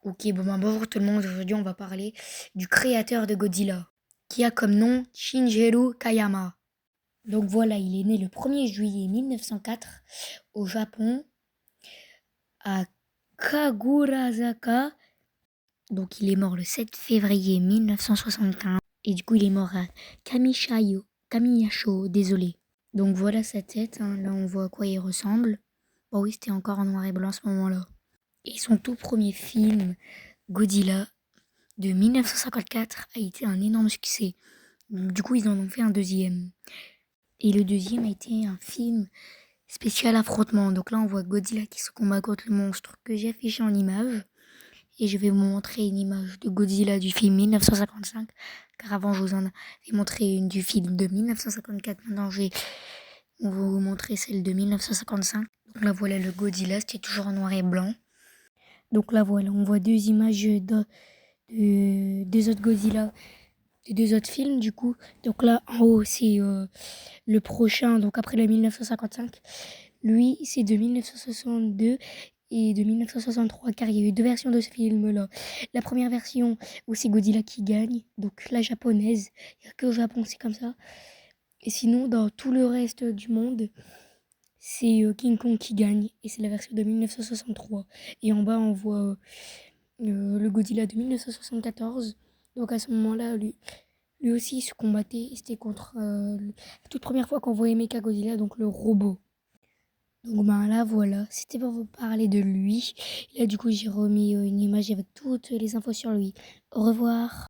Ok, bon ben bonjour tout le monde, aujourd'hui on va parler du créateur de Godzilla, qui a comme nom Shigeru Kayama. Donc voilà, il est né le 1er juillet 1904 au Japon, à Kagurazaka. Donc il est mort le 7 février 1975, et du coup il est mort à Kamiyasho, désolé. Donc voilà sa tête, hein. Là on voit à quoi il ressemble. Bon oui, c'était encore en noir et blanc à ce moment-là. Et son tout premier film, Godzilla, de 1954 a été un énorme succès. Du coup, ils en ont fait un deuxième. Et le deuxième a été un film spécial affrontement. Donc là, on voit Godzilla qui se combat contre le monstre que j'ai affiché en image. Et je vais vous montrer une image de Godzilla du film 1955. Car avant, je vous en avais montré une du film de 1954. Maintenant, on va vous montrer celle de 1955. Donc là, voilà le Godzilla. C'était toujours en noir et blanc. Donc là, voilà, on voit deux images des autres Godzilla, des deux autres films du coup. Donc là en haut c'est le prochain, donc après le 1955. Lui c'est de 1962 et de 1963, car il y a eu deux versions de ce film là. La première version où c'est Godzilla qui gagne, donc la japonaise. Il n'y a qu'au Japon c'est comme ça. Et sinon dans tout le reste du monde c'est King Kong qui gagne, et c'est la version de 1963. Et en bas on voit le Godzilla de 1974. Donc à ce moment-là, lui aussi il se combattait. C'était contre la toute première fois qu'on voyait Mechagodzilla, donc le robot. Donc ben là voilà, c'était pour vous parler de lui. Et là du coup j'ai remis une image avec toutes les infos sur lui. Au revoir.